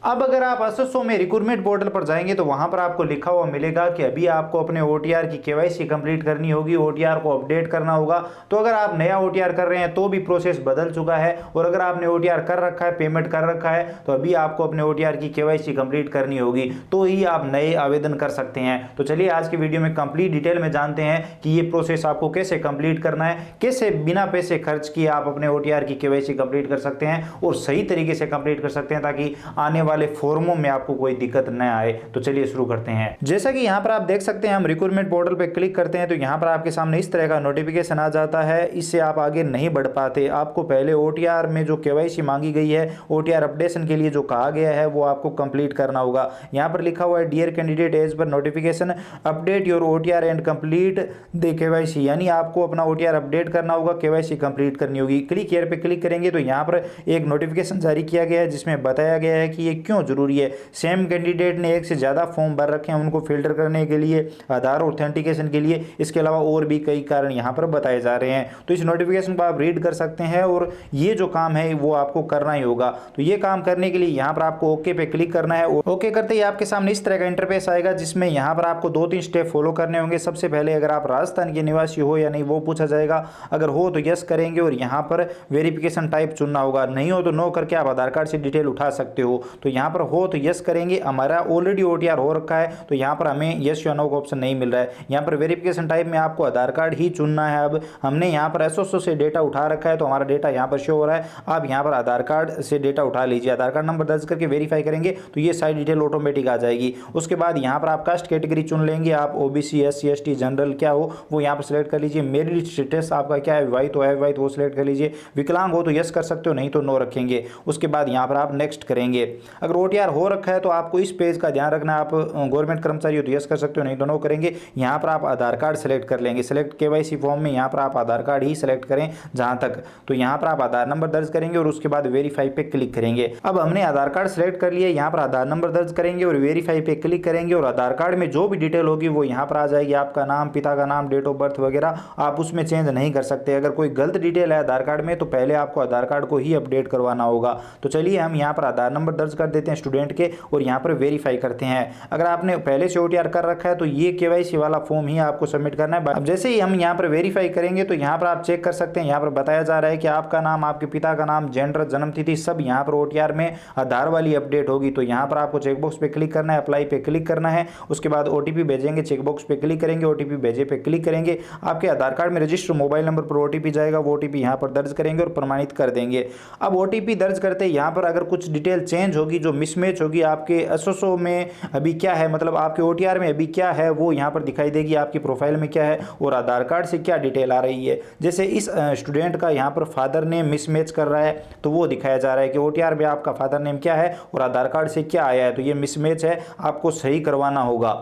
अब अगर आप एसएसओ में रिक्रूटमेंट पोर्टल पर जाएंगे तो वहां पर आपको लिखा हुआ मिलेगा कि अभी आपको अपने ओटीआर की केवाईसी कंप्लीट करनी होगी, ओटीआर को अपडेट करना होगा। तो अगर आप नया ओटीआर कर रहे हैं तो भी प्रोसेस बदल चुका है, और अगर आपने ओटीआर कर रखा है, पेमेंट कर रखा है, तो अभी आपको अपने ओटीआर की केवाईसी कंप्लीट करनी होगी, तो ही आप नए आवेदन कर सकते हैं। तो चलिए आज की वीडियो में कंप्लीट डिटेल में जानते हैं कि ये प्रोसेस आपको कैसे कंप्लीट करना है, कैसे बिना पैसे खर्च किए आप अपने ओटीआर की केवाईसी कंप्लीट कर सकते हैं और सही तरीके से कंप्लीट कर सकते हैं, ताकि आने वाले फॉर्मों में आपको कोई दिक्कत न आए। तो चलिए शुरू करते हैं। जैसा कि यहाँ पर आप देख सकते हैं, हम रिक्रूटमेंट पोर्टल पे क्लिक करते हैं तो यहाँ पर आपके सामने इस तरह का नोटिफिकेशन आ जाता है। इससे आप आगे नहीं बढ़ पाते। आपको पहले ओटीआर में जो केवाईसी मांगी गई है, ओटीआर अपडेशन के लिए जो कहा गया है, वो आपको कंप्लीट करना होगा। यहाँ पर लिखा हुआ है dear candidate, as per notification update your OTR and complete the KYC, यानी आपको अपना ओटीआर अपडेट करना होगा, केवाईसी कंप्लीट करनी होगी। क्लिक हियर पे क्लिक करेंगे तो यहाँ पर एक नोटिफिकेशन जारी किया गया है जिसमें बताया गया है कि ये क्यों जरूरी है। सेम कैंडिडेट ने एक से ज्यादा फॉर्म भर रखे हैं, उनको फिल्टर करने के लिए, आधार ऑथेंटिकेशन के लिए, इसके अलावा और भी कई कारण यहाँ पर बताए जा रहे हैं। तो इस नोटिफिकेशन को आप रीड कर सकते हैं और ये जो काम है वो आपको करना ही होगा। तो ये काम करने के लिए यहाँ पर आपको ओके पे क्लिक करना है। ओके करते ही आपके सामने इस तरह का इंटरफेस आएगा जिसमें यहाँ पर आपको 2-3 स्टेप फॉलो करने होंगे। सबसे पहले अगर आप राजस्थान के निवासी हो या नहीं वो पूछा जाएगा। अगर हो तो यस करेंगे और यहाँ पर वेरिफिकेशन टाइप चुनना होगा। नहीं हो तो नो करके आप आधार कार्ड से डिटेल उठा सकते हो। तो यहाँ पर हो तो यस करेंगे। हमारा ऑलरेडी ओटीआर हो रखा है तो यहाँ पर हमें यस या नो का ऑप्शन नहीं मिल रहा है। यहाँ पर वेरिफिकेशन टाइप में आपको आधार कार्ड ही चुनना है। अब हमने यहाँ पर एसएसओ से डेटा उठा रखा है तो हमारा डेटा यहाँ पर शो हो रहा है। आप यहाँ पर आधार कार्ड से डेटा उठा लीजिए। आधार कार्ड नंबर दर्ज करके वेरीफाई करेंगे तो ये सारी डिटेल ऑटोमेटिक आ जाएगी। उसके बाद यहाँ पर आप कास्ट कैटेगरी चुन लेंगे। आप ओबीसी, एससी, एसटी, जनरल क्या हो वो यहाँ पर सिलेक्ट कर लीजिए। मेरिट स्टेटस आपका क्या है, विवाहित हो अविवाहित वो सिलेक्ट कर लीजिए। विकलांग हो तो यस कर सकते हो, नहीं तो नो रखेंगे। उसके बाद यहाँ पर आप नेक्स्ट करेंगे। अगर ओटीआर हो रखा है तो आपको इस पेज का ध्यान रखना। आप गवर्नमेंट कर्मचारी हो तो यस कर सकते हो, नहीं तो नो करेंगे। यहाँ पर आप आधार कार्ड सेलेक्ट कर लेंगे। सेलेक्ट केवाईसी फॉर्म में यहाँ पर आप आधार कार्ड ही सेलेक्ट करें जहां तक। तो यहाँ पर आप आधार नंबर दर्ज करेंगे और उसके बाद वेरीफाई पे क्लिक करेंगे। अब हमने आधार कार्ड सेलेक्ट कर लिया। यहाँ पर आधार नंबर दर्ज करेंगे और वेरीफाई पे क्लिक करेंगे और आधार कार्ड में जो भी डिटेल होगी वो यहाँ पर आ जाएगी। आपका नाम, पिता का नाम, डेट ऑफ बर्थ वगैरह आप उसमें चेंज नहीं कर सकते। अगर कोई गलत डिटेल है आधार कार्ड में तो पहले आपको आधार कार्ड को ही अपडेट करवाना होगा। तो चलिए हम यहाँ पर आधार नंबर दर्ज कर देते हैं स्टूडेंट के और यहाँ पर वेरीफाई करते हैं। अगर आपने पहले से ओटीआर कर रखा है तो ये केवाईसी वाला फॉर्म ही आपको सबमिट करना है। अब जैसे ही हम यहाँ पर वेरीफाई करेंगे तो यहाँ पर आप चेक कर सकते हैं। यहाँ पर बताया जा रहा है कि आपका नाम, आपके पिता का नाम, जेंडर, जन्मतिथि सब यहाँ पर ओटीआर में आधार वाली अपडेट होगी। तो यहाँ पर आपको चेकबॉक्स पे क्लिक करना है, अप्लाई पे क्लिक करना है। उसके बाद ओटीपी भेजेंगे, चेकबॉक्स पे क्लिक करेंगे, ओटीपी भेजे पे क्लिक करेंगे। आपके आधार कार्ड में रजिस्टर मोबाइल नंबर पर ओटीपी जाएगा, वो ओटीपी यहाँ पर दर्ज करेंगे और प्रमाणित कर देंगे। अब ओटीपी दर्ज करते यहाँ पर अगर कुछ डिटेल चेंज होगी, जो मिसमैच होगी, आपके एसएसओ में अभी क्या है, मतलब आपके ओटीआर में अभी क्या है वो यहाँ पर दिखाई देगी। आपकी प्रोफाइल में क्या है और आधार कार्ड से क्या डिटेल आ रही है। जैसे इस स्टूडेंट का यहाँ पर फादर नेम मिसमैच कर रहा है तो वो दिखाया जा रहा है कि ओटीआर में आपका फादर नेम क्या है और आधार कार्ड से क्या आया है। तो ये मिसमैच है, आपको सही करवाना होगा।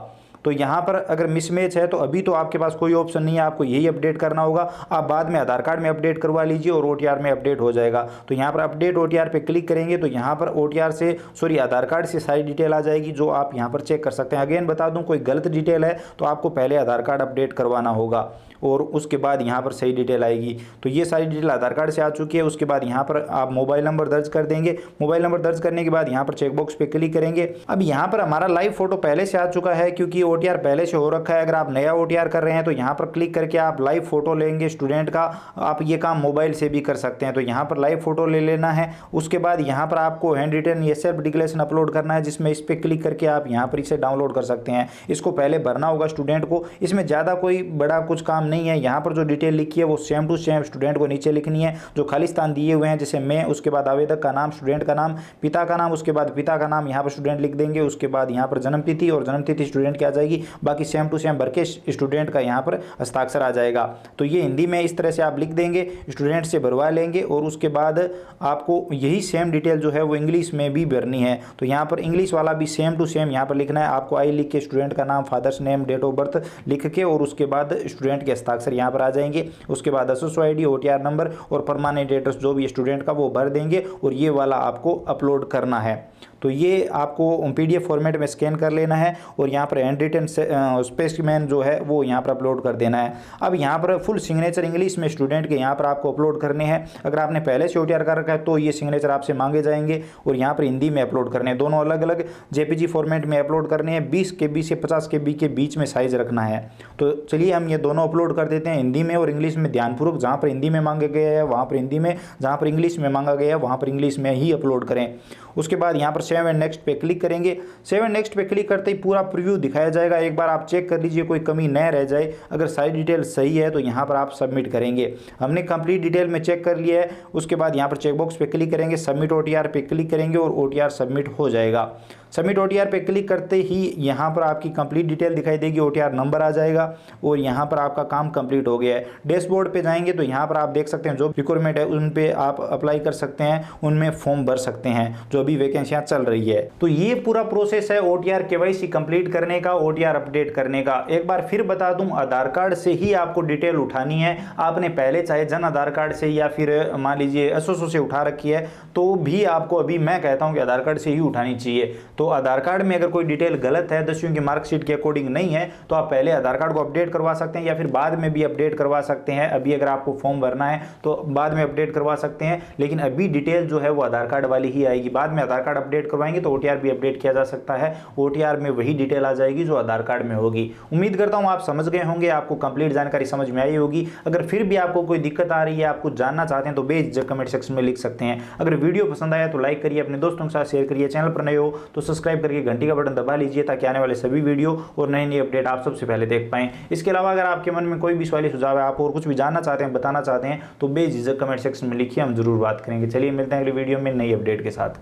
तो यहाँ पर अगर मिसमैच है तो अभी तो आपके पास कोई ऑप्शन नहीं है, आपको यही अपडेट करना होगा। आप बाद में आधार कार्ड में अपडेट करवा लीजिए और ओटीआर में अपडेट हो जाएगा। तो यहाँ पर अपडेट ओटीआर पे क्लिक करेंगे तो यहाँ पर ओटीआर से आधार कार्ड से सारी डिटेल आ जाएगी जो आप यहाँ पर चेक कर सकते हैं। अगेन बता दूँ, कोई गलत डिटेल है तो आपको पहले आधार कार्ड अपडेट करवाना होगा और उसके बाद यहाँ पर सही डिटेल आएगी। तो ये सारी डिटेल आधार कार्ड से आ चुकी है। उसके बाद यहाँ पर आप मोबाइल नंबर दर्ज कर देंगे। मोबाइल नंबर दर्ज करने के बाद यहाँ पर चेकबॉक्स पे क्लिक करेंगे। अब यहाँ पर हमारा लाइव फोटो पहले से आ चुका है क्योंकि ओटीआर पहले से हो रखा है। अगर आप नया ओटीआर कर रहे हैं तो यहाँ पर क्लिक करके आप लाइव फोटो लेंगे स्टूडेंट का। आप ये काम मोबाइल से भी कर सकते हैं। तो यहाँ पर लाइव फोटो ले लेना है। उसके बाद यहाँ पर आपको हैंड रिटन या सेल्फ डिक्लेरेशन अपलोड करना है, जिसमें इस पर क्लिक करके आप यहाँ पर इसे डाउनलोड कर सकते हैं। इसको पहले भरना होगा स्टूडेंट को। इसमें ज़्यादा कोई बड़ा कुछ काम नहीं है। यहाँ पर जो डिटेल लिखी है वो सेम टू सेम स्टूडेंट को नीचे लिखनी है। जो खाली स्थान दिए हुए हैं जैसे मैं, उसके बाद आवेदक का नाम, स्टूडेंट का नाम, पिता का नाम, उसके बाद पिता का नाम यहाँ पर स्टूडेंट लिख देंगे। उसके बाद यहाँ पर जन्मतिथि और जन्मतिथि स्टूडेंट की आ जाएगी। बाकी सेम टू सेम भर के स्टूडेंट का यहाँ पर हस्ताक्षर आ जाएगा। तो ये हिंदी में इस तरह से आप लिख देंगे, स्टूडेंट से भरवा लेंगे और उसके बाद आपको यही सेम डिटेल जो है वो इंग्लिश में भी भरनी है। तो यहाँ पर इंग्लिश वाला भी सेम टू सेम यहाँ पर लिखना है। आपको आई लिख के स्टूडेंट का नाम, father's name, date of birth लिख के और उसके बाद स्टूडेंट के हस्ताक्षर यहाँ पर आ जाएंगे। उसके बाद एसएसओ आईडी, ओटीआर नंबर और परमानेंट एड्रेस जो भी स्टूडेंट का वो भर देंगे और ये वाला आपको अपलोड करना है। तो ये आपको PDF फॉर्मेट में स्कैन कर लेना है और यहाँ पर हैंड रिटन स्पेसिमेन जो है वो यहाँ पर अपलोड कर देना है। अब यहाँ पर फुल सिग्नेचर इंग्लिश में स्टूडेंट के यहाँ पर आपको अपलोड करने हैं। अगर आपने पहले से OTR कर रखा है तो ये सिग्नेचर आपसे मांगे जाएंगे और यहाँ पर हिंदी में अपलोड करने हैं। दोनों अलग अलग JPG फॉर्मेट में अपलोड करने हैं। 20 KB से 50 KB के बीच में साइज रखना है। तो चलिए हम ये दोनों अपलोड कर देते हैं, हिंदी में और इंग्लिश में। ध्यानपूर्वक जहाँ पर हिंदी में मांगा गया है वहाँ पर हिंदी में, जहाँ पर इंग्लिश में मांगा गया है वहाँ पर इंग्लिश में ही अपलोड करें। उसके बाद यहाँ पर सेव एंड नेक्स्ट पे क्लिक करेंगे। सेव एंड नेक्स्ट पे क्लिक करते ही पूरा प्रीव्यू दिखाया जाएगा। एक बार आप चेक कर लीजिए कोई कमी न रह जाए। अगर सारी डिटेल सही है तो यहाँ पर आप सबमिट करेंगे। हमने कंप्लीट डिटेल में चेक कर लिया है। उसके बाद यहाँ पर चेकबॉक्स पे क्लिक करेंगे, सबमिट OTR पे क्लिक करेंगे और OTR सबमिट हो जाएगा। सबमिट OTR पे क्लिक करते ही यहाँ पर आपकी कंप्लीट डिटेल दिखाई देगी, OTR नंबर आ जाएगा और यहाँ पर आपका काम कंप्लीट हो गया है। डैशबोर्ड पे जाएंगे तो यहाँ पर आप देख सकते हैं जो रिक्वायरमेंट है उन पे आप अप्लाई कर सकते हैं, उनमें फॉर्म भर सकते हैं जो अभी वैकेंसियाँ चल रही है। तो ये पूरा प्रोसेस है OTR KYC कंप्लीट करने का, OTR अपडेट करने का। एक बार फिर बता दूं, आधार कार्ड से ही आपको डिटेल उठानी है। आपने पहले चाहे जन आधार कार्ड से या फिर मान लीजिए एसोसो से उठा रखी है तो भी आपको अभी मैं कहता हूँ कि आधार कार्ड से ही उठानी चाहिए। तो आधार कार्ड में अगर कोई डिटेल गलत है, 10वीं की मार्कशीट के अकॉर्डिंग नहीं है, तो आप पहले आधार कार्ड को अपडेट करवा सकते हैं या फिर बाद में भी अपडेट करवा सकते हैं। अभी अगर आपको फॉर्म भरना है तो बाद में अपडेट करवा सकते हैं, लेकिन अभी डिटेल जो है वो आधार कार्ड वाली ही आएगी। बाद में आधार कार्ड अपडेट करवाएंगे तो OTR भी अपडेट किया जा सकता है। OTR में वही डिटेल आ जाएगी जो आधार कार्ड में होगी। उम्मीद करता हूँ आप समझ गए होंगे, आपको कंप्लीट जानकारी समझ में आई होगी। अगर फिर भी आपको कोई दिक्कत आ रही है, आप कुछ जानना चाहते हैं तो बेझिझक कमेंट सेक्शन में लिख सकते हैं। अगर वीडियो पसंद आया तो लाइक करिए, अपने दोस्तों के साथ शेयर करिए। चैनल पर नए हो तो सब्सक्राइब करके घंटी का बटन दबा लीजिए ताकि आने वाले सभी वीडियो और नई नई अपडेट आप सबसे पहले देख पाएं। इसके अलावा अगर आपके मन में कोई भी सवाल सुझाव है, आप और कुछ भी जानना चाहते हैं, बताना चाहते हैं तो बेझिझक कमेंट सेक्शन में लिखिए, हम जरूर बात करेंगे। चलिए मिलते हैं अगली वीडियो में नई अपडेट के साथ।